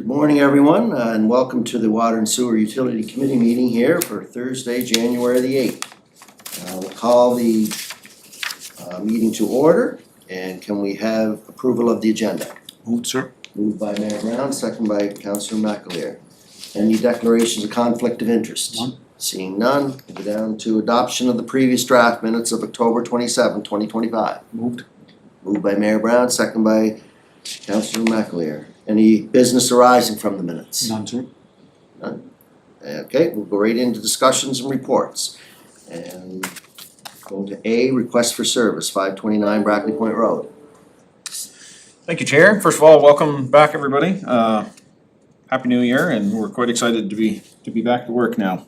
Good morning, everyone, and welcome to the Water and Sewer Utility Committee meeting here for Thursday, January the 8th. We'll call the meeting to order, and can we have approval of the agenda? Moved, sir. Moved by Mayor Brown, second by Councillor McAleer. Any declarations of conflict of interest? None. Seeing none, we'll go down to adoption of the previous draft minutes of October 27, 2025. Moved. Moved by Mayor Brown, second by Councillor McAleer. Any business arising from the minutes? None, sir. Okay, we'll go right into discussions and reports. And go to A, request for service, 529 Brackley Point Road. Thank you, Chair. First of all, welcome back, everybody. Happy New Year, and we're quite excited to be back to work now.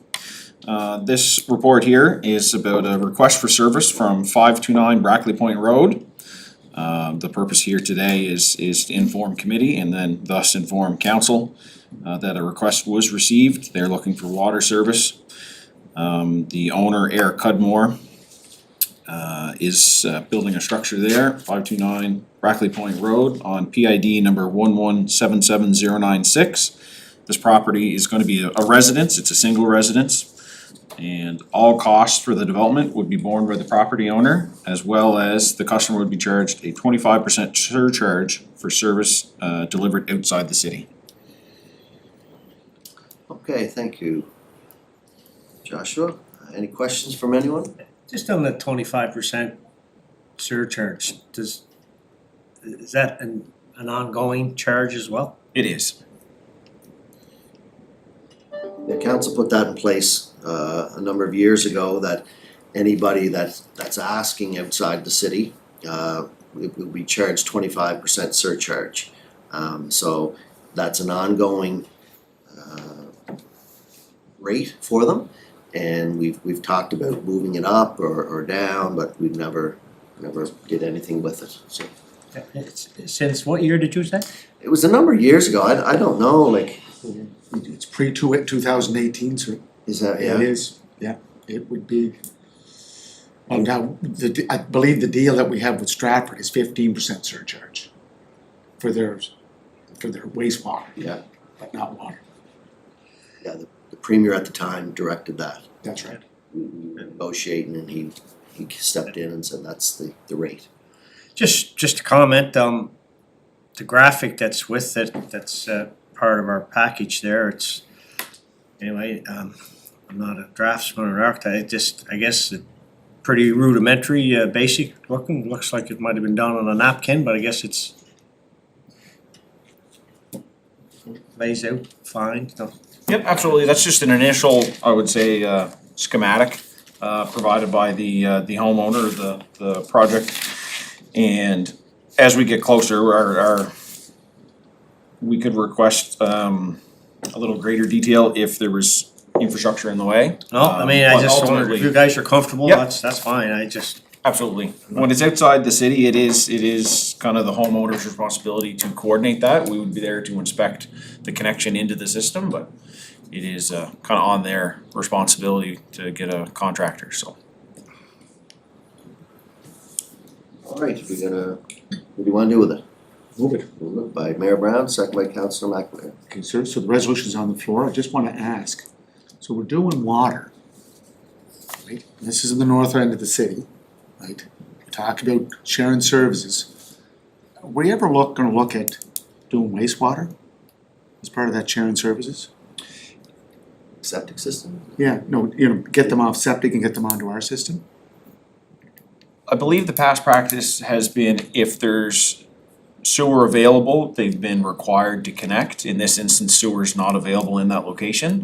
This report here is about a request for service from 529 Brackley Point Road. The purpose here today is to inform committee and then thus inform council that a request was received. They're looking for water service. The owner, Eric Cudmore, is building a structure there, 529 Brackley Point Road on PID number 1177096. This property is going to be a residence, it's a single residence. And all costs for the development would be borne by the property owner, as well as the customer would be charged a 25% surcharge for service delivered outside the city. Okay, thank you. Joshua, any questions from anyone? Just on the 25% surcharge, is that an ongoing charge as well? It is. The council put that in place a number of years ago, that anybody that's asking outside the city will be charged 25% surcharge. So that's an ongoing rate for them, and we've talked about moving it up or down, but we've never did anything with it. So Since what year did you say? it was a number of years ago. I don't know, like, It's pre-2018, sir. is that, It yeah? is, yeah, it would be. Well, now, I believe the deal that we have with Stratford is 15% surcharge for their wastewater, Yeah, but not water. yeah, the premier at the time directed that. That's right. We were negotiating, and he stepped in and said that's the rate. Just a comment, the graphic that's with it, that's part of our package there, it's, anyway, I'm not a draftsman or architect, I guess it's pretty rudimentary, basic looking, looks like it might have been done on a napkin, but I guess it's lays out fine, no. Yep, absolutely. That's just an initial, I would say, schematic provided by the homeowner of the project. And as we get closer, we could request a little greater detail if there was infrastructure in the way. No, I mean, I But just wondered if ultimately- you guys are comfortable, Yep. that's fine, I just. Absolutely. When it's outside the city, it is kind of the homeowner's responsibility to coordinate that. We would be there to inspect the connection into the system, but it is kind of on their responsibility to get a contractor, so. All right, what do you wanna do with it? Move it. Moved by Mayor Brown, second by Councillor McAleer. Okay, sir, so the resolution's on the floor. I just wanna ask, so we're doing water, right? This is in the north end of the city, right? We talk about sharing services. Are we ever gonna look at doing wastewater as part of that sharing services? Septic system? Yeah, no, get them off septic and get them onto our system? I believe the past practice has been if there's sewer available, they've been required to connect. In this instance, sewer is not available in that location.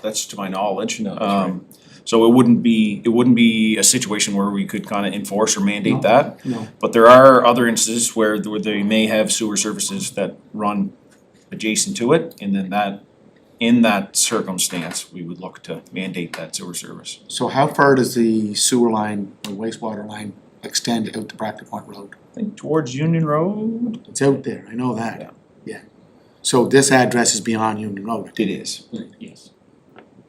That's to my knowledge. No, that's right. So it wouldn't be a situation where we could kind of enforce or mandate that. No, But there are other instances where they may have sewer services that run adjacent to it, and then in that circumstance, we would look to mandate that sewer service. so how far does the sewer line or wastewater line extend out to Brackley Point Road? I think towards Union Road? It's out there, I know that, yeah. So this address is beyond Union Road. It is, Right. yes.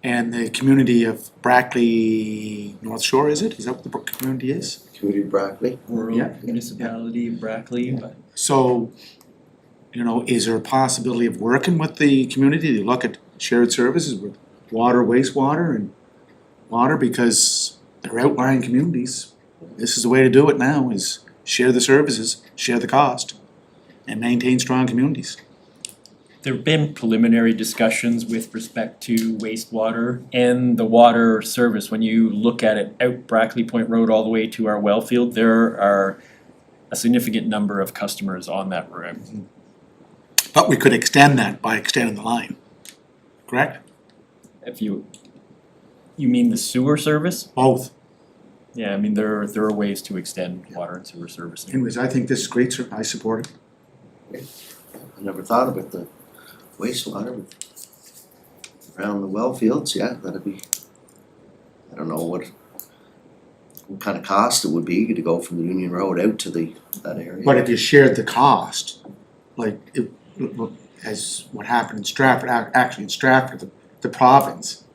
And the community of Brackley North Shore, is it? Is that what the community is? Community of Brackley? Yeah. Rural municipality of Brackley, but So you know, is there a possibility of working with the community to look at shared services with water, wastewater and water, because they're outlying communities. This is the way to do it now, is share the services, share the cost, and maintain strong communities. There've been preliminary discussions with respect to wastewater and the water service. When you look at it out Brackley Point Road all the way to our well field, there are a significant number of customers on that route. But we could extend that by extending the line, correct? If you mean the sewer service? Both. Yeah, I mean, there are ways to extend water and sewer servicing. Anyways, I think this is great, sir. I support it. I never thought about the wastewater around the well fields, yeah, that'd be, I don't know what kind of cost it would be to go from the Union Road out to that area. But if you shared the cost, like as what happened in Stratford, actually in Stratford, the province,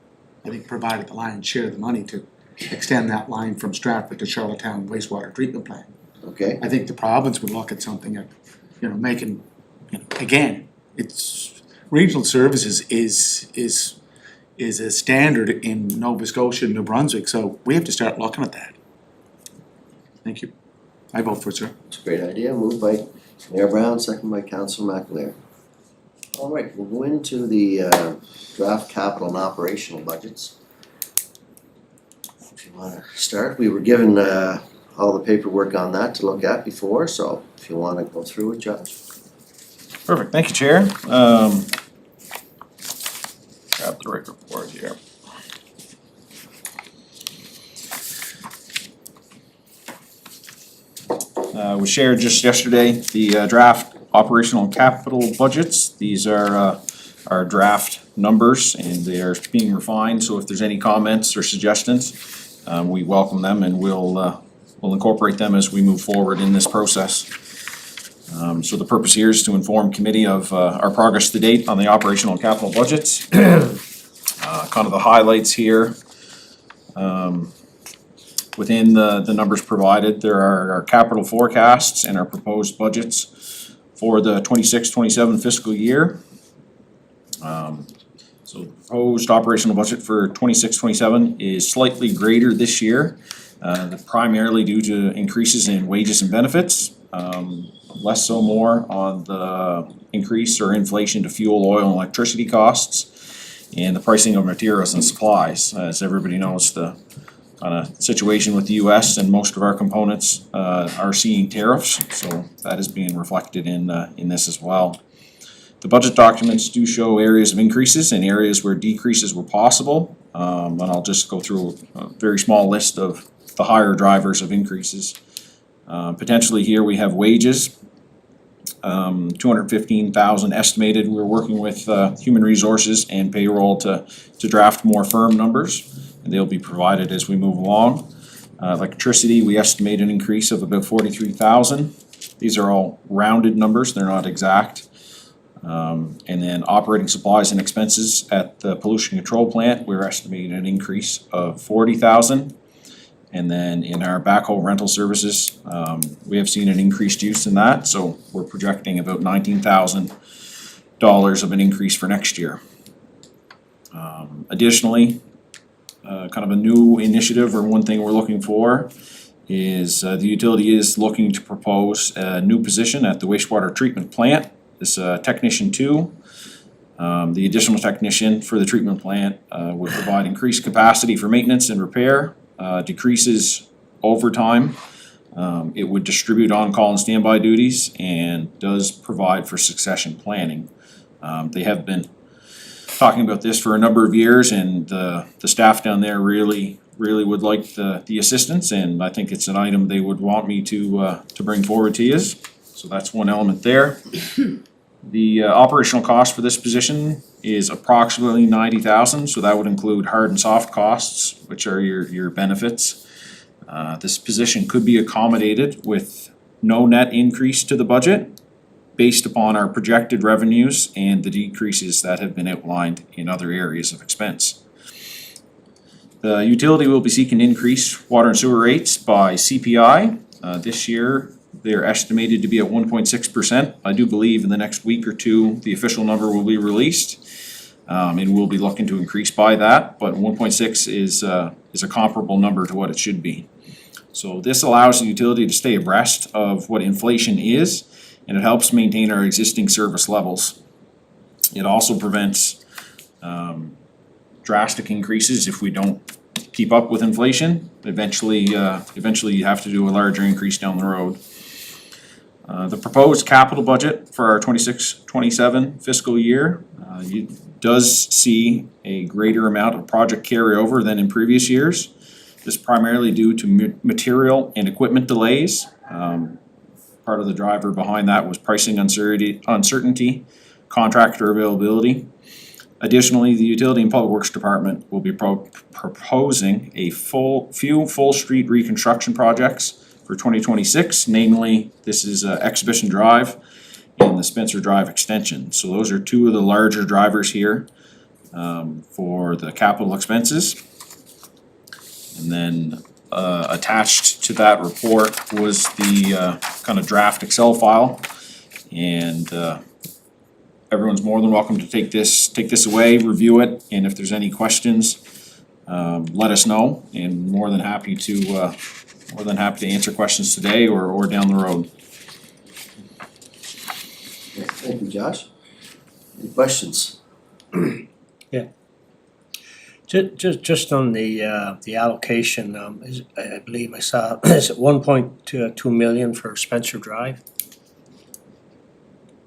I think, provided the lion's share of the money to extend that line from Stratford to Charlottetown wastewater treatment plant. Okay, I think the province would look at something at, you know, making, you know, again, it's, regional services is a standard in Nova Scotia and New Brunswick, so we have to start looking at that. Thank you. I vote for it, sir. it's a great idea, moved by Mayor Brown, second by Councilor McAleer. All right, we'll go into the draft capital and operational budgets. If you wanna start, we were given all the paperwork on that to look at before, so if you wanna go through it, Judge. Perfect, thank you, Chair. Grab the right report here. We shared just yesterday the draft operational and capital budgets. These are our draft numbers and they are being refined, so if there's any comments or suggestions, we welcome them and we'll incorporate them as we move forward in this process. So the purpose here is to inform committee of our progress to date on the operational and capital budgets. Kind of the highlights here. Within the numbers provided, there are our capital forecasts and our proposed budgets for the 26-27 fiscal year. So the proposed operational budget for 26-27 is slightly greater this year, primarily due to increases in wages and benefits. Less so more on the increase or inflation to fuel, oil, and electricity costs, and the pricing of materials and supplies. As everybody knows, the kind of situation with the US and most of our components are seeing tariffs, so that is being reflected in this as well. The budget documents do show areas of increases and areas where decreases were possible, and I'll just go through a very small list of the higher drivers of increases. Potentially here we have wages, 215,000 estimated. We're working with human resources and payroll to draft more firm numbers, and they'll be provided as we move along. Electricity, we estimate an increase of about 43,000. These are all rounded numbers, they're not exact. And then operating supplies and expenses at the pollution control plant, we're estimating an increase of 40,000. And then in our backhoe rental services, we have seen an increased use in that, so we're projecting about $19,000 of an increase for next year. Additionally, kind of a new initiative or one thing we're looking for is the utility is looking to propose a new position at the wastewater treatment plant. This technician 2. The additional technician for the treatment plant would provide increased capacity for maintenance and repair. Decreases overtime. It would distribute on-call and standby duties and does provide for succession planning. They have been talking about this for a number of years, and the staff down there really would like the assistance, and I think it's an item they would want me to bring forward to you. So that's one element there. The operational cost for this position is approximately 90,000, so that would include hard and soft costs, which are your benefits. This position could be accommodated with no net increase to the budget based upon our projected revenues and the decreases that have been outlined in other areas of expense. The utility will be seeking increased water and sewer rates by CPI. This year, They are estimated to be at 1.6%. I do believe in the next week or two, the official number will be released. And we'll be looking to increase by that, but 1.6 is a comparable number to what it should be. So this allows the utility to stay abreast of what inflation is, and it helps maintain our existing service levels. It also prevents drastic increases if we don't keep up with inflation. Eventually you have to do a larger increase down the road. The proposed capital budget for our 26-27 fiscal year does see a greater amount of project carryover than in previous years. This is primarily due to material and equipment delays. Part of the driver behind that was pricing uncertainty, contractor availability. Additionally, the Utility and Public Works Department will be proposing a few full street reconstruction projects for 2026, namely, this is Exhibition Drive and the Spencer Drive extension. So those are two of the larger drivers here for the capital expenses. And then attached to that report was the kind of draft Excel file. And everyone's more than welcome to take this away, review it, and if there's any questions, let us know, and more than happy to answer questions today or down the road. Thank you, Josh. Any questions? Just on the allocation, I believe I saw, is it 1.2 million for Spencer Drive?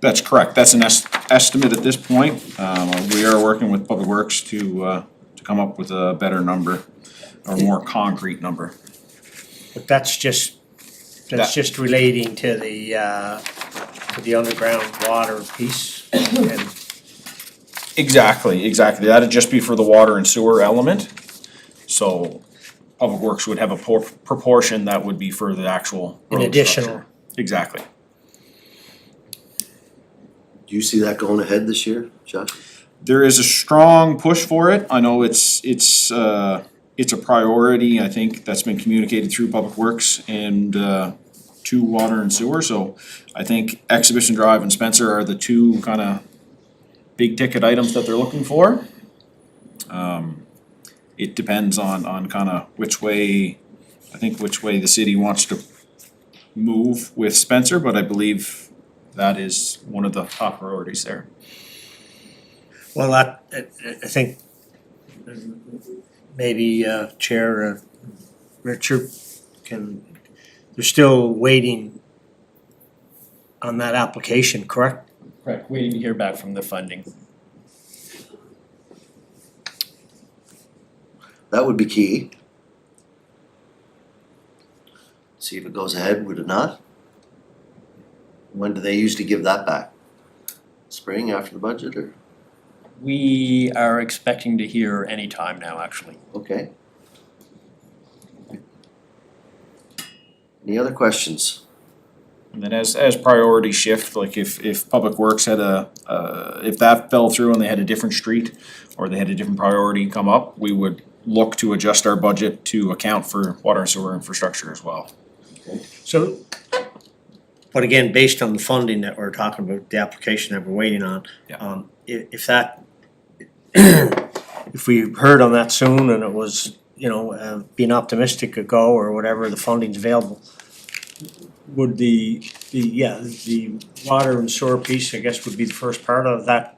That's correct, that's an estimate at this point. We are working with Public Works to come up with a better number, or more concrete number. But that's just relating to the underground water piece and. Exactly, that'd just be for the water and sewer element. So Public Works would have a proportion that would be for the actual An road additional. structure. Exactly. Do you see that going ahead this year, Josh? There is a strong push for it. I know it's a priority, I think, that's been communicated through Public Works and to water and sewer. So I think Exhibition Drive and Spencer are the two kind of big ticket items that they're looking for. It depends on kind of which way the city wants to move with Spencer, but I believe that is one of the top priorities there. Well, I think maybe Chair Richard they're still waiting on that application, correct? Correct, waiting to hear back from the funding. That would be key. See if it goes ahead, would it not? When do they usually give that back? Spring after the budget or? We are expecting to hear any time now, actually. Okay. Any other questions? And then as priorities shift, like if Public Works had if that fell through and they had a different street or they had a different priority come up, we would look to adjust our budget to account for water and sewer infrastructure as well. So, but again, based on the funding that we're talking about, the application that we're waiting on, Yeah. If if we heard on that soon and it was, being optimistic a go or whatever, the funding's available, would the water and sewer piece, I guess, would be the first part of that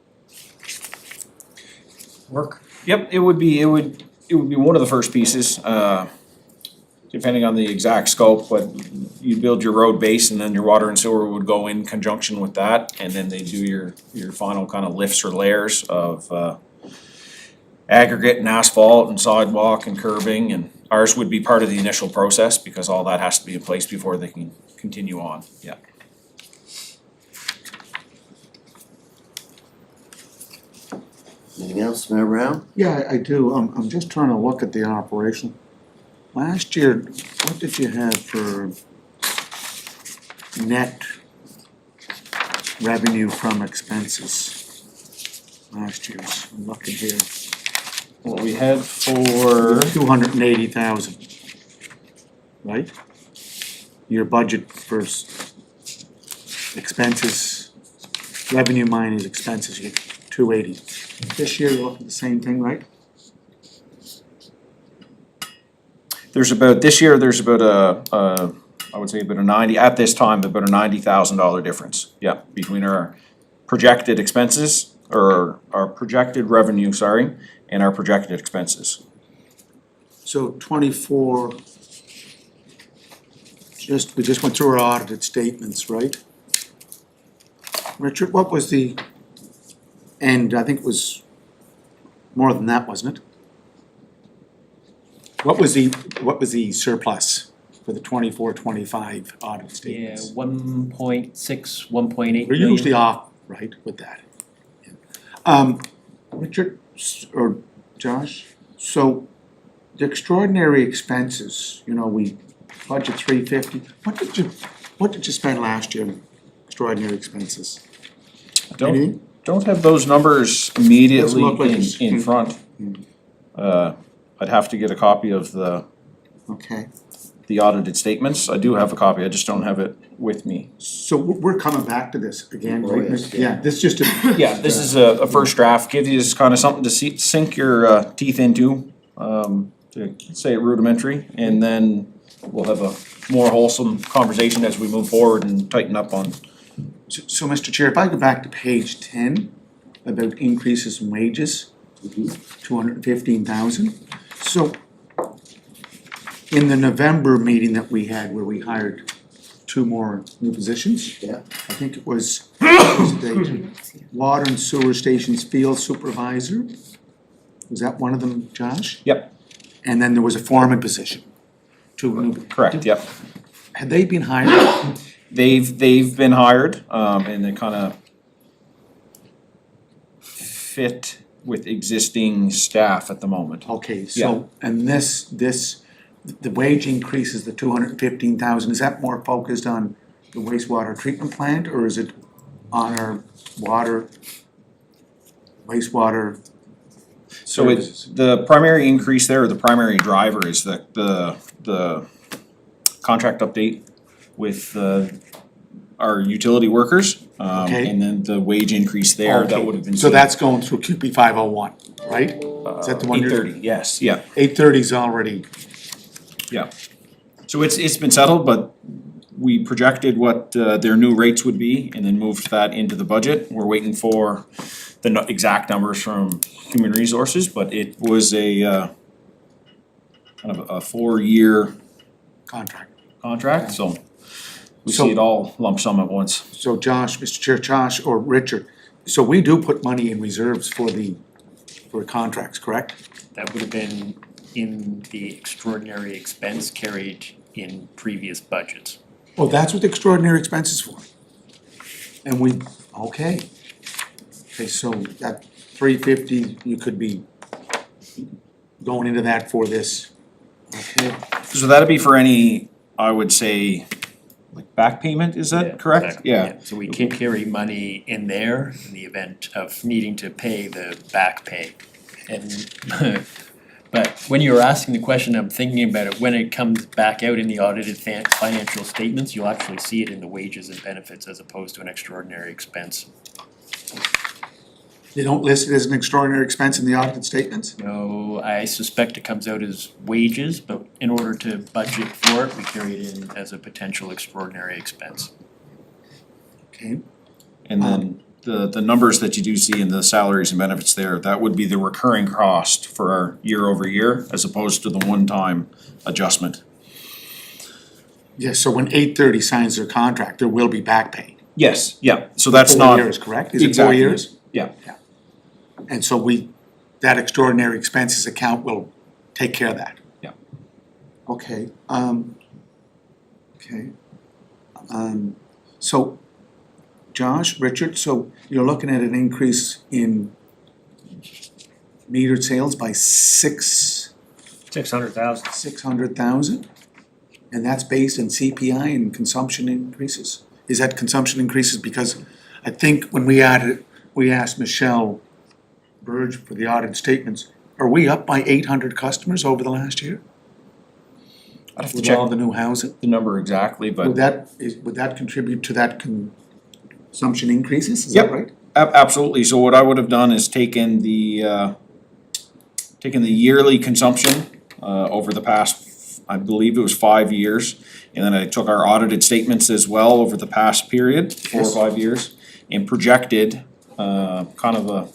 work? Yep, it would be one of the first pieces, depending on the exact scope, but you build your road base and then your water and sewer would go in conjunction with that, and then they do your final kind of lifts or layers of aggregate and asphalt and sidewalk and curbing, and ours would be part of the initial process because all that has to be in place before they can continue on, yeah. Anything else, Mayor Brown? Yeah, I do. I'm just trying to look at the operation. Last year, what did you have for net revenue from expenses? Last year's, I'm looking here, What we had for, 280,000. Right? Your budget for expenses, revenue minus expenses, you get 280. This year, you're looking at the same thing, right? This year, there's about I would say about a about a $90,000 difference, yeah, between our projected expenses, or our projected revenue, sorry, and our projected expenses. So 24, we just went through our audited statements, right? Richard, what was the, and I think it was more than that, wasn't it? What was the surplus for the 24-25 audit Yeah, statements? 1.6, 1.8 We're million. usually off, right, with that. Richard, or Josh, so the extraordinary expenses, you know, we budget 350, what did you spend last year in extraordinary expenses? Anything? Don't have those numbers immediately Doesn't look like it's- in front. I'd have to get a copy of Okay, the audited statements. I do have a copy, I just don't have it with me. so we're coming back to this again, Oh, right? yes, Yeah, this is just a. Yeah, this is a first draft, give you just kind of something to sink your teeth into, to say it rudimentary, and then we'll have a more wholesome conversation as we move forward and tighten up on. So, Mr. Chair, if I go back to page 10, about increases in wages, 215,000. So, in the November meeting that we had where we hired 2 more new positions, Yeah. I think it was the water and sewer stations field supervisor. Was that one of them, Josh? Yep, And then there was a foreman position. 2 new. correct, yep. Had they been hired? They've been hired, and they kind of fit with existing staff at the moment. Okay, so, and the wage increase is the 215,000, is that more focused on the wastewater treatment plant, or is it on our wastewater So it's, services? the primary increase there, or the primary driver is the contract update with our utility workers. Okay. And then the wage increase there, that Okay, would have been. so that's going through QP 501, right? Is that the one you're? 830, yes, yeah, 830's already, yeah. So it's been settled, but we projected what their new rates would be and then moved that into the budget. We're waiting for the exact numbers from Human Resources, but it was a kind of a 4-year contract, so we So- see it all lump sum at once. so Josh, Mr. Chair, Josh or Richard, so we do put money in reserves for contracts, correct? That would have been in the extraordinary expense carried in previous budgets. Oh, that's what the extraordinary expenses for. And we, okay. Okay, so that 350, you could be going into that for this. Okay, So that'd be for any, I would say, like back payment, is Yeah, that correct? exactly, Yeah, So we can carry money in there in the event of needing to pay the back pay. And, but when you were asking the question, I'm thinking about it, when it comes back out in the audited financial statements, you'll actually see it in the wages and benefits as opposed to an extraordinary expense. they don't list it as an extraordinary expense in the audited statements? No, I suspect it comes out as wages, but in order to budget for it, we carry it in as a potential extraordinary expense. Okay, and then the numbers that you do see in the salaries and benefits there, that would be the recurring cost for our year over year, as opposed to the one-time adjustment. yeah, so when 830 signs their contract, there will be back pay. Yes, yeah, so that's 4 not. years, correct? Is it 4 Exactly. years? Yeah, And so that extraordinary expenses account will take care of that? Yeah. Okay, so Josh, Richard, so you're looking at an increase in metered sales by 600,000. 600,000? And that's based on CPI and consumption increases? Is that consumption increases because I think when we asked Michelle Burge for the audit statements, are we up by 800 customers over the last year? I'd have to With check all the new housing? the number exactly, but Would that contribute to that assumption increases, is that Yep. right? Absolutely, so what I would have done is taken the yearly consumption, over the past, I believe it was 5 years. And then I took our audited statements as well over the past period, 4 or Yes. 5 years, and projected, kind of a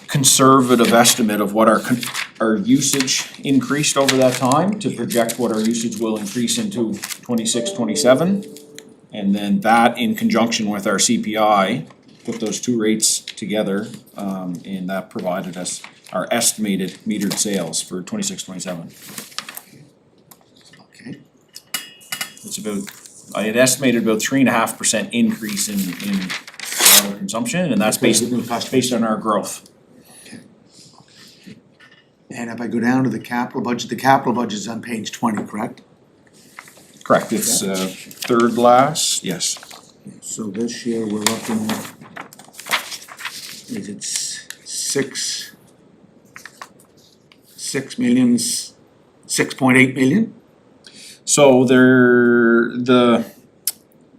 conservative estimate of what our usage increased over that time, to project what our usage will increase into 26, 27. And then that in conjunction with our CPI, put those two rates together, and that provided us our estimated metered sales for 26, 27. Okay, It's about, I had estimated about 3.5% increase in water consumption, and that's Because of new customers. based on our growth. and if I go down to the capital budget is on page 20, correct? Correct, it's third last, yes. So this year we're looking at, is it 6.8 million? So the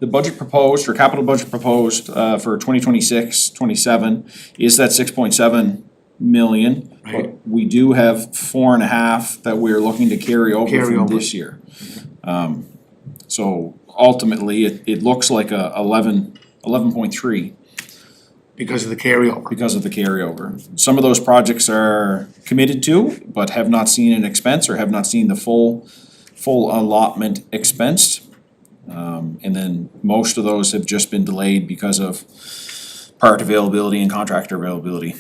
budget proposed, or capital budget proposed, for 2026, 27 is that 6.7 million. Right. But we do have 4.5 that we're looking to carry over Carry from over. this year. So ultimately, it looks like a 11.3 Because of the carryover. because of the carryover. Some of those projects are committed to, but have not seen an expense or have not seen the full allotment expensed. And then most of those have just been delayed because of part availability and contractor availability.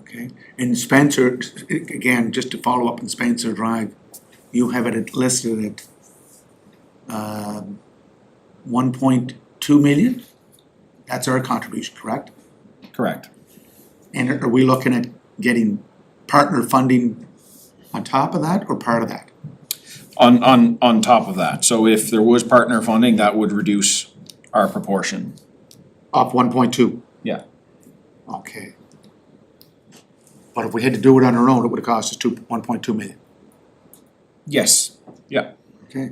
Okay, and Spencer, again, just to follow up on Spencer Drive, you have it listed at 1.2 million? That's our contribution, correct? Correct. And are we looking at getting partner funding on top of that or part of that? On top of that, so if there was partner funding, that would reduce our proportion. Off 1.2? Yeah. Okay. But if we had to do it on our own, it would have cost us 1.2 million. Yes, yeah. Okay.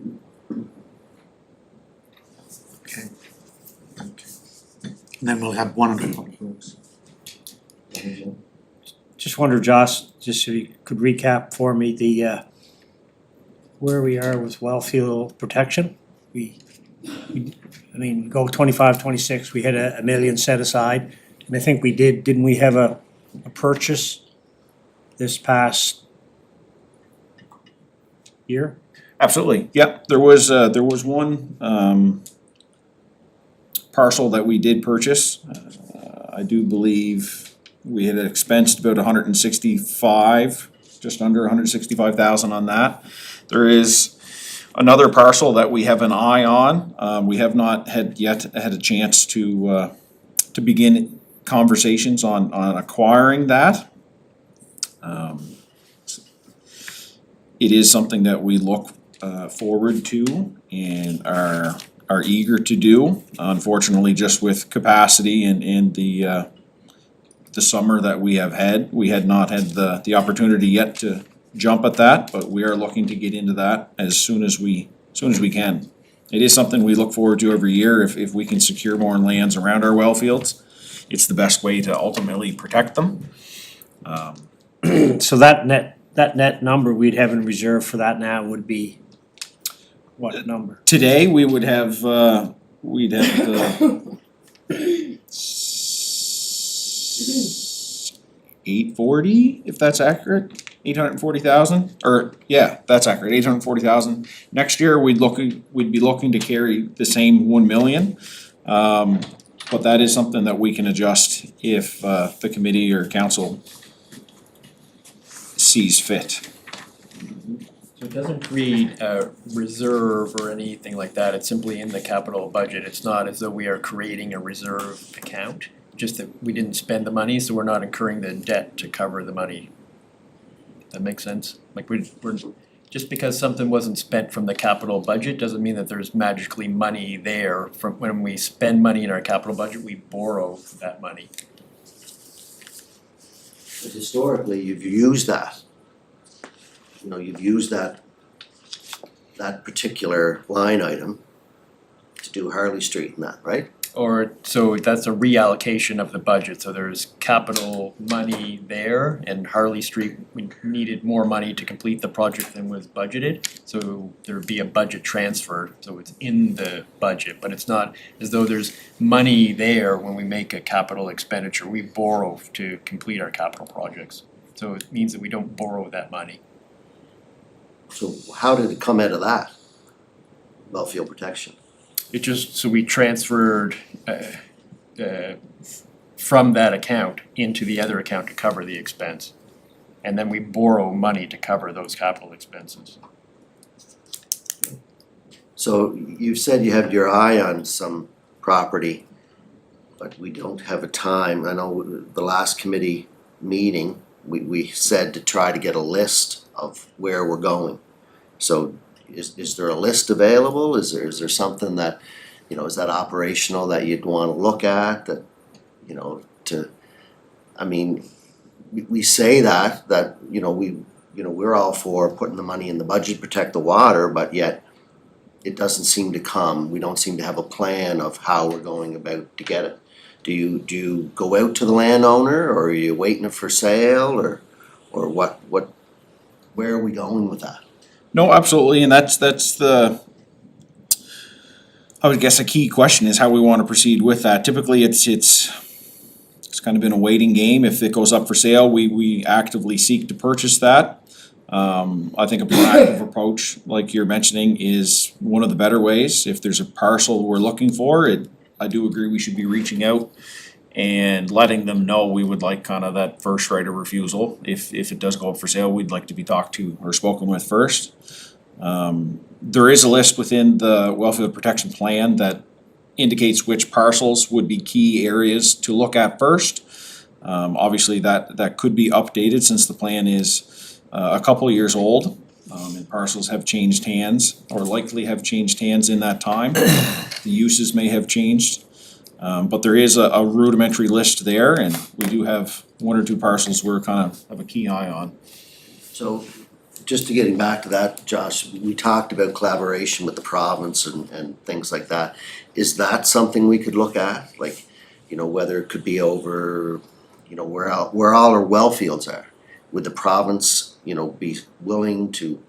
Okay. Okay. And then we'll have one under public works. Just wonder, Josh, just so you could recap for me the, where we are with well field protection. We I mean, go 25, 26, we had a million set aside, and I think we didn't we have a purchase this past year? Absolutely, yep, there was one, parcel that we did purchase. I do believe we had expensed about 165, just under 165,000 on that. There is another parcel that we have an eye on, we have not had a chance to begin conversations on acquiring that. It is something that we look forward to and are eager to do. Unfortunately, just with capacity and the summer that we have had, we had not had the opportunity yet to jump at that, but we are looking to get into that as soon as we can. It is something we look forward to every year. If we can secure more lands around our well fields, it's the best way to ultimately protect them. So that net number we'd have in reserve for that now would be what number? Today, we would have, we'd have 840, if that's accurate, 840,000, or, yeah, that's accurate, 840,000. Next year, we'd be looking to carry the same 1 million. But that is something that we can adjust if, the committee or council sees fit. So it doesn't create a reserve or anything like that, it's simply in the capital budget, it's not as though we are creating a reserve account. Just that we didn't spend the money, so we're not incurring the debt to cover the money. That makes sense? Like we're just because something wasn't spent from the capital budget doesn't mean that there's magically money there. From when we spend money in our capital budget, we borrow that money. But historically, you've used that. You know, you've used that particular line item do Harley Street and that, right? Or, so that's a reallocation of the budget, so there's capital money there, and Harley Street, we needed more money to complete the project than was budgeted. So there'd be a budget transfer, so it's in the budget, but it's not as though there's money there when we make a capital expenditure, we borrow to complete our capital projects. So it means that we don't borrow that money. So how did it come out of that? Wellfield protection. It just, so we transferred from that account into the other account to cover the expense. And then we borrow money to cover those capital expenses. So you said you have your eye on some property, but we don't have a time. I know the last committee meeting, we said to try to get a list of where we're going. So is there a list available? Is there something that, you know, is that operational that you'd wanna look at, that, you know, I mean, we say that, you know, we're all for putting the money in the budget, protect the water, but yet it doesn't seem to come. We don't seem to have a plan of how we're going about to get it. Do you go out to the landowner, or are you waiting for sale, or what, where are we going with that? No, absolutely, and that's the, I would guess a key question is how we wanna proceed with that. Typically, it's kind of been a waiting game. If it goes up for sale, we actively seek to purchase that. I think a proactive approach, like you're mentioning, is one of the better ways. If there's a parcel we're looking for, I do agree we should be reaching out and letting them know we would like kind of that first right of refusal. If it does go up for sale, we'd like to be talked to or spoken with first. There is a list within the Wellfield Protection Plan that indicates which parcels would be key areas to look at first. Obviously that could be updated since the plan is a couple of years old. And parcels have changed hands, or likely have changed hands in that time. The uses may have changed. But there is a rudimentary list there, and we do have one or two parcels we're kind of have a key eye on. So, just to getting back to that, Josh, we talked about collaboration with the province and things like that. Is that something we could look at? Like, you know, whether it could be over, you know, where all our well fields are? Would the province, you know, be willing to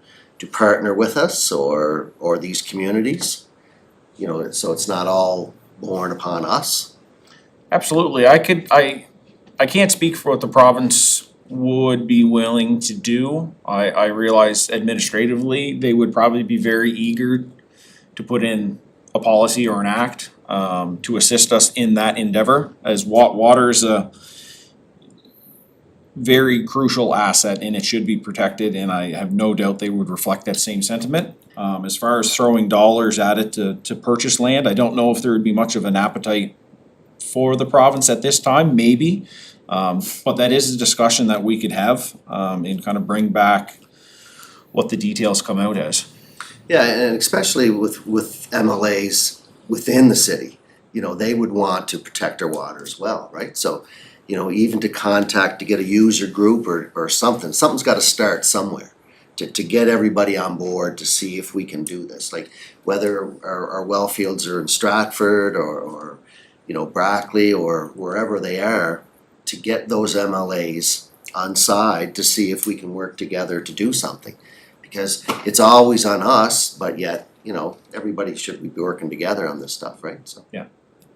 partner with us, or these communities? You know, so it's not all borne upon us. Absolutely, I can't speak for what the province would be willing to do. I realize administratively, they would probably be very eager to put in a policy or an act to assist us in that endeavor, as water is a very crucial asset and it should be protected, and I have no doubt they would reflect that same sentiment. As far as throwing dollars at it to purchase land, I don't know if there would be much of an appetite for the province at this time, maybe. But that is a discussion that we could have and kind of bring back what the details come out as. Yeah, and especially with MLAs within the city, you know, they would want to protect their water as well, right? So, you know, even to get a user group or something's gotta start somewhere to get everybody on board to see if we can do this. Like whether our well fields are in Stratford or you know, Brackley or wherever they are, to get those MLAs on side to see if we can work together to do something. Because it's always on us, but yet, you know, everybody should be working together on this stuff, right? So.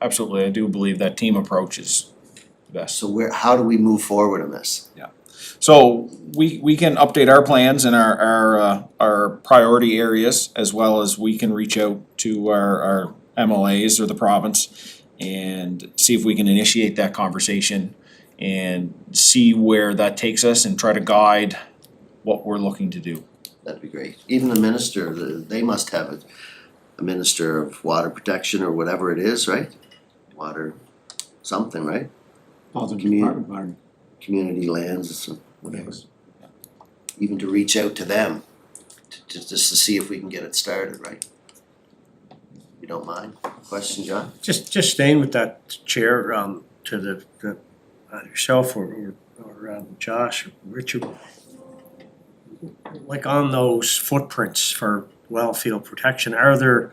Absolutely, I do believe that team approach is best. So how do we move forward on this? So we can update our plans and our priority areas, as well as we can reach out to our MLAs or the province and see if we can initiate that conversation and see where that takes us and try to guide what we're looking to do. That'd be great. Even the minister, they must have a minister of water protection or whatever it is, right? Water something, right? Positive Community. Department, Martin. Community lands, whatever. Even to reach out to them, just to see if we can get it started, right? You don't mind? Question, John? Just staying with that, Chair, to the yourself or Josh or Richard, like on those footprints for well field protection, are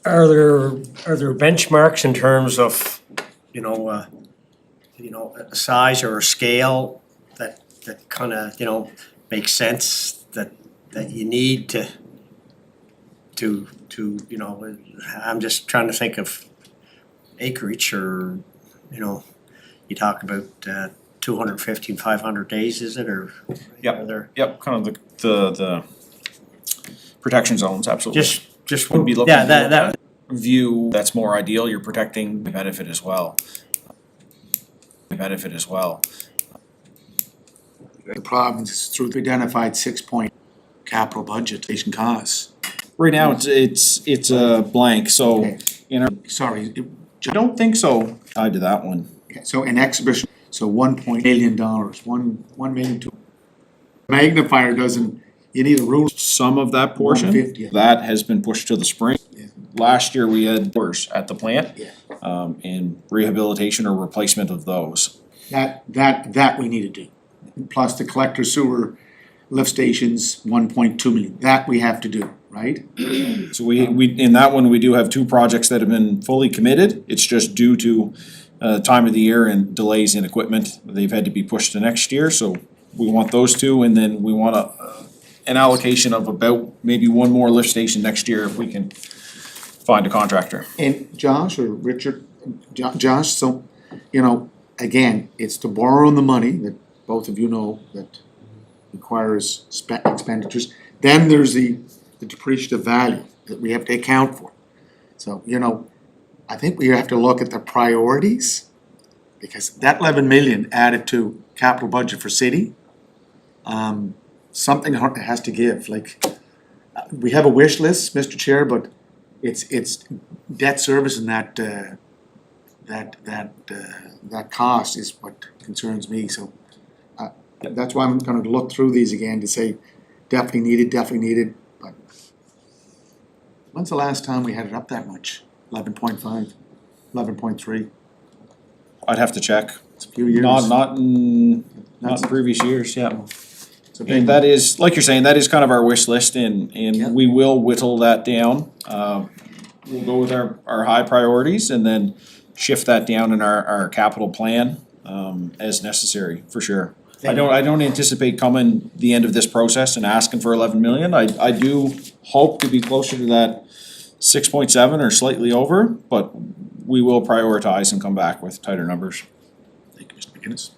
Are there benchmarks in terms of, a size or a scale that kinda, makes sense that you need to, I'm just trying to think of acreage or, you talk about 250 and 500 days, is it, or? Yep. Are there, Yep, kind of the protection zones, absolutely. just Would be looking yeah, to that, do that, View that's more ideal, you're protecting the benefit as well. The problem is through the identified 6-point capital budget, station costs. Right now, it's a blank, so, Okay. Sorry, I don't think so tied to that one. so an exhibition, so $1 million, one million two. Magnifier doesn't, you need a rule. Some of that portion, 150. that has been pushed to the spring. Yeah. Last year, we had doors at the plant. Yeah. And rehabilitation or replacement of those. That we need to do. Plus the collector sewer lift stations, 1.2 million, that we have to do, right? So we, in that one, we do have two projects that have been fully committed. It's just due to time of the year and delays in equipment. They've had to be pushed to next year, so we want those two, and then we want an allocation of about maybe one more lift station next year if we can find a contractor. And Josh or Richard, Josh, so, again, it's to borrow the money that both of you know that requires expenditures. Then there's the depreciative value that we have to account for. So, I think we have to look at the priorities, because that 11 million added to capital budget for city, something has to give, like, we have a wish list, Mr. Chair, but it's debt service and that cost is what concerns me, so that's why I'm gonna look through these again to say definitely needed, but when's the last time we had it up that much? 11.5, 11.3, I'd have to check. it's a few years. Not in That's- previous years, yeah. So And that is, like you're saying, that is kind of our wish list, and Yeah. we will whittle that down. We'll go with our high priorities and then shift that down in our capital plan, as necessary, for sure. I don't anticipate coming the end of this process and asking for 11 million. I do hope to be closer to that 6.7 or slightly over, but we will prioritize and come back with tighter numbers. Thank you, Mr. McGinnis.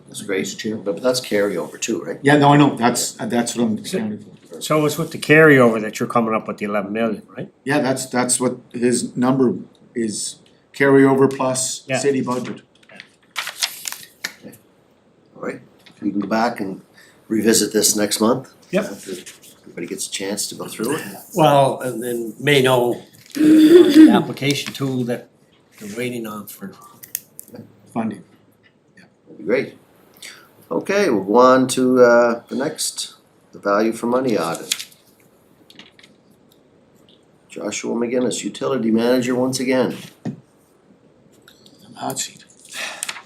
That's great, but that's carryover too, right? Yeah, no, I know, that's what I'm accounting for. so it's with the carryover that you're coming up with the 11 million, right? Yeah, that's what his number is, carryover plus Yeah. city budget. All right, we can go back and revisit this next month. Yep. After everybody gets a chance to go through it. Well, and then may know the application tool that they're waiting on for. Funding. That'd be great. Okay, we'll go on to the next, the value for money audit. Joshua McGinnis, utility manager once again. Hot seat.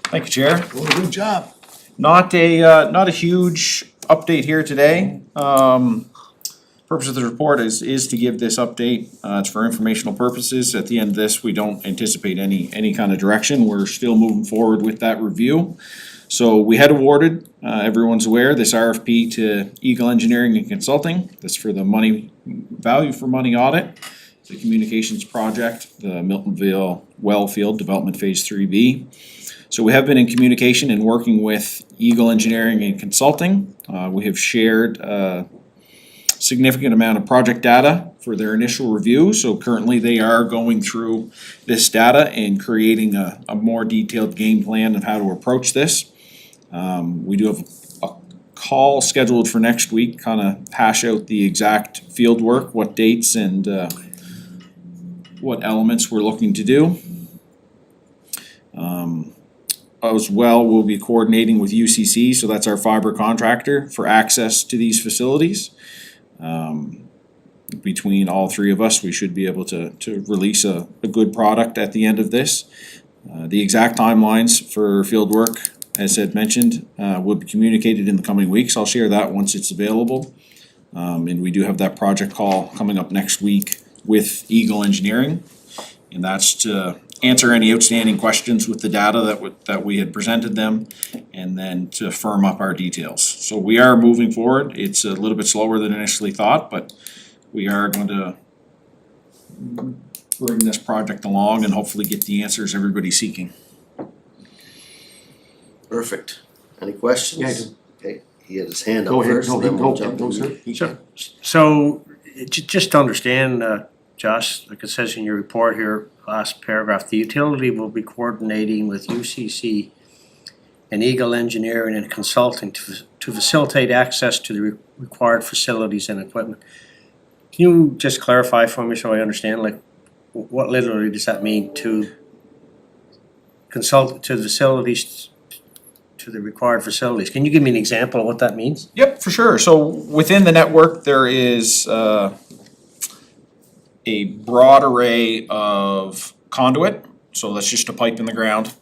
Thank you, Chair. Doing a good job. Not a huge update here today. Purpose of the report is to give this update. It's for informational purposes. At the end of this, we don't anticipate any kind of direction. We're still moving forward with that review. So we had awarded, everyone's aware, this RFP to Eagle Engineering and Consulting. That's for the value for money audit. The communications project, the Miltonville Wellfield Development Phase 3B. So we have been in communication and working with Eagle Engineering and Consulting. We have shared a significant amount of project data for their initial review. So currently they are going through this data and creating a more detailed game plan of how to approach this. We do have a call scheduled for next week, kind of hash out the exact field work, what dates and what elements we're looking to do. As well, we'll be coordinating with UCC, so that's our fiber contractor, for access to these facilities. Between all three of us, we should be able to release a good product at the end of this. The exact timelines for field work, as Ed mentioned, will be communicated in the coming weeks. I'll share that once it's available. And we do have that project call coming up next week with Eagle Engineering. And that's to answer any outstanding questions with the data that we had presented them, and then to firm up our details. So we are moving forward. It's a little bit slower than initially thought, but we are going to bring this project along and hopefully get the answers everybody's seeking. Perfect. Any questions? Yeah, I do. Okay, he had his hand Go up ahead, first, no, and he then can we'll go, jump go, in. sir. He Sure. can. So, just to understand, Josh, like it says in your report here, last paragraph, the utility will be coordinating with UCC and Eagle Engineering and Consulting to facilitate access to the required facilities and equipment. Can you just clarify for me so I understand, like, what literally does that mean, to consult to the facilities, to the required facilities? Can you give me an example of what that means? Yep, for sure. So within the network, there is a broad array of conduit. So that's just a pipe in the ground.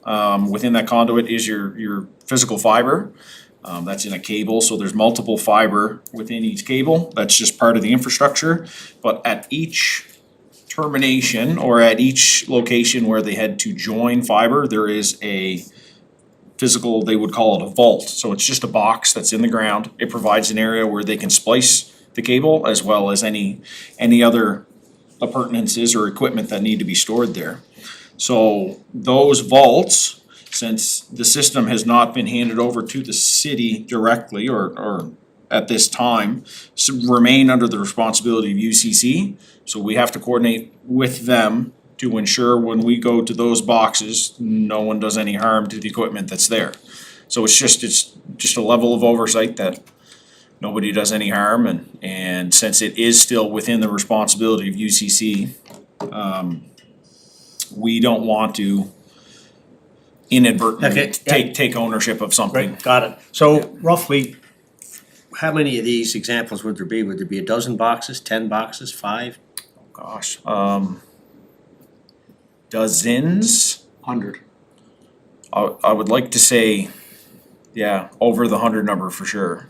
Within that conduit is your physical fiber. That's in a cable, so there's multiple fiber within each cable. That's just part of the infrastructure. But at each termination or at each location where they had to join fiber, there is a physical, they would call it a vault. So it's just a box that's in the ground. It provides an area where they can splice the cable as well as any other appurtenances or equipment that need to be stored there. So those vaults, since the system has not been handed over to the city directly or at this time, remain under the responsibility of UCC. So we have to coordinate with them to ensure when we go to those boxes, no one does any harm to the equipment that's there. So it's just a level of oversight that nobody does any harm, and since it is still within the responsibility of UCC, we don't want to inadvertently Okay, yeah. take ownership of something. Right, got it. So roughly, how many of these examples would there be? Would there be a dozen boxes, 10 boxes, 5? Gosh, dozens. 100. I would like to say, yeah, over the 100 number for sure.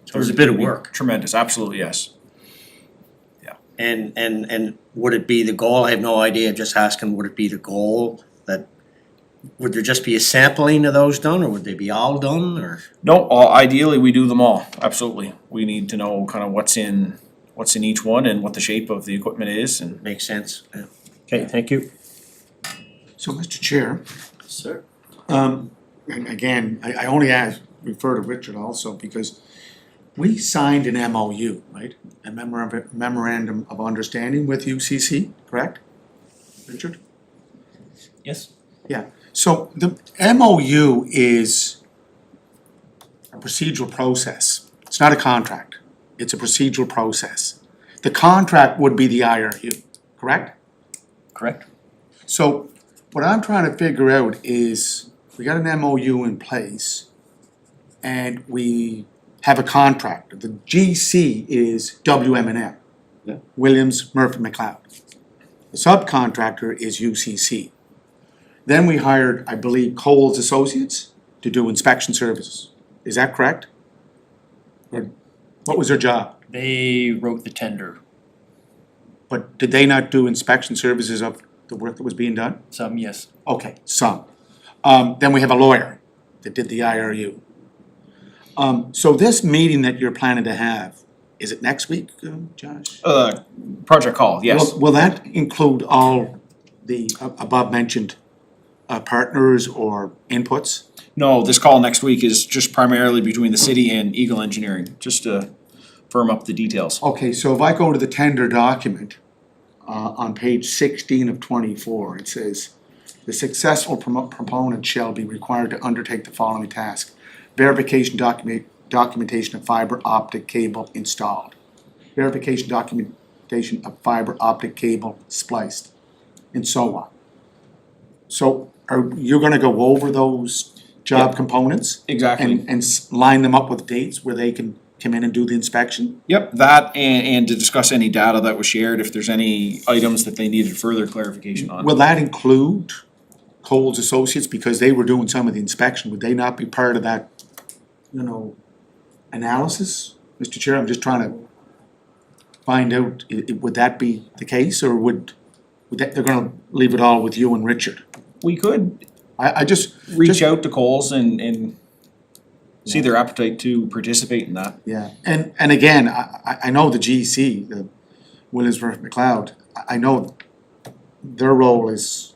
So there's a bit of work. Tremendous, absolutely, yes. And would it be the goal? I have no idea, I'm just asking, would it be the goal that, would there just be a sampling of those done, or would they be all done, or? No, ideally, we do them all, absolutely. We need to know kind of what's in each one and what the shape of the equipment is, and Makes sense, yeah. Okay, thank you. So, Mr. Chair, Sir? and again, I only refer to Richard also because we signed an MOU, right? A memorandum of understanding with UCC, correct? Richard? Yes? Yeah, so the MOU is a procedural process. It's not a contract. It's a procedural process. The contract would be the IRU, correct? Correct? So what I'm trying to figure out is, we got an MOU in place and we have a contract. The GC is WM&M. Yeah. Williams, Murphy, McLeod. The subcontractor is UCC. Then we hired, I believe, Coles Associates to do inspection services. Is that correct? Or what was their job? They wrote the tender, But did they not do inspection services of the work that was being done? some yes. Okay, some. Then we have a lawyer that did the IRU. So this meeting that you're planning to have, is it next week, Josh? project call, yes. Will that include all the above mentioned partners or inputs? No, this call next week is just primarily between the city and Eagle Engineering, just to firm up the details. Okay, so if I go to the tender document, on page 16 of 24, it says, the successful proponent shall be required to undertake the following task: verification documentation of fiber optic cable installed, verification documentation of fiber optic cable spliced, and so on. So are you gonna go over those job components? Exactly. And line them up with dates where they can come in and do the inspection? Yep, that and to discuss any data that was shared, if there's any items that they needed further clarification on. Will that include Coles Associates, because they were doing some of the inspection? Would they not be part of that, analysis? Mr. Chair, I'm just trying to find out, would that be the case, or would they're gonna leave it all with you and Richard. We could I just, reach out to Coles and see their appetite to participate in that. yeah, and again, I know the GC, the Williamsburg McLeod, I know their role is,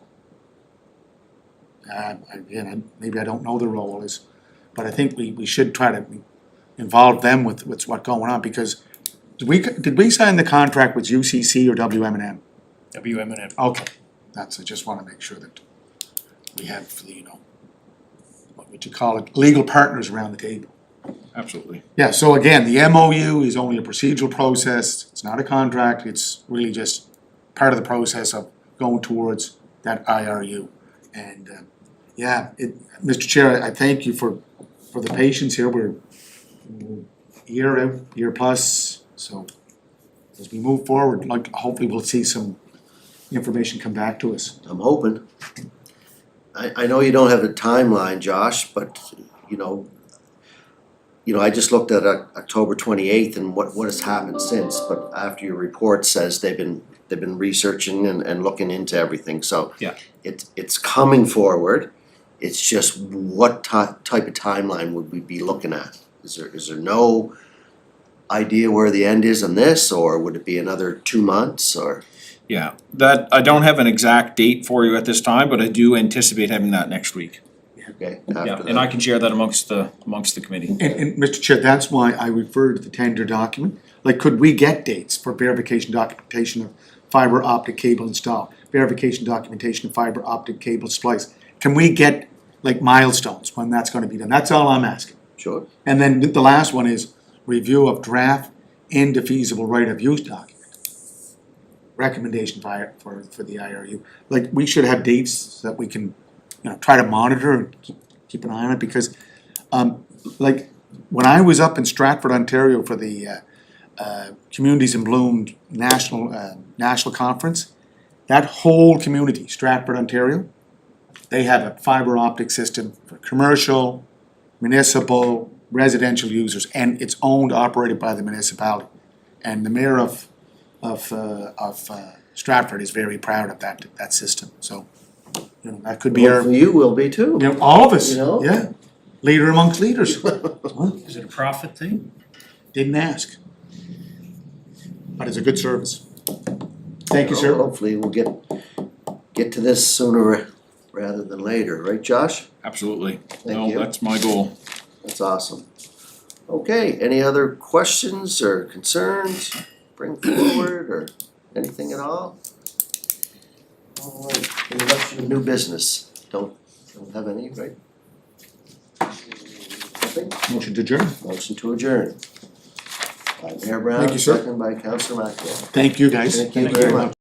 again, maybe I don't know the role is, but I think we should try to involve them with what's going on, because did we sign the contract with UCC or WM&M? WM&M. Okay, I just wanna make sure that we have, what would you call it, legal partners around the table. Absolutely. Yeah, so again, the MOU is only a procedural process, it's not a contract, it's really just part of the process of going towards that IRU. And, Mr. Chair, I thank you for the patience here, we're year out, year plus, so as we move forward, hopefully we'll see some information come back to us. I'm hoping. I know you don't have a timeline, Josh, but I just looked at October 28th and what has happened since, but after your report says they've been researching and looking into everything, so Yeah. it's coming forward. It's just what type of timeline would we be looking at? Is there no idea where the end is on this, or would it be another 2 months, or? Yeah, that, I don't have an exact date for you at this time, but I do anticipate having that next week. Okay, Yeah, after and I that. can share that amongst the committee. And Mr. Chair, that's why I referred to the tender document. Like, could we get dates for verification documentation of fiber optic cable installed, verification documentation of fiber optic cable splice? Can we get like milestones when that's gonna be done? That's all I'm asking. Sure. And then the last one is review of draft and defeasible right of use document. Recommendation for the IRU. Like, we should have dates that we can, try to monitor and keep an eye on it, because like, when I was up in Stratford, Ontario for the Communities in Bloom National Conference, that whole community, Stratford, Ontario, they have a fiber optic system for commercial, municipal, residential users, and it's owned, operated by the municipality. And the mayor of Stratford is very proud of that system, so, that could be our, Hopefully you will be too. all of us, You know? yeah, leader amongst leaders. Is it a profit thing? Didn't ask. But it's a good service. Thank you, Well, sir. Hopefully we'll get to this sooner rather than later, right, Josh? Absolutely. Thank No, you. that's my goal. That's awesome. Okay, any other questions or concerns bring forward or anything at all? All right, introduction of new business. Don't have any, right? Nothing? Motion to adjourn. Motion to adjourn. By Mayor Brown, Thank you, sir. second by Councilor Maxwell. Thank you, guys. Thank you very much.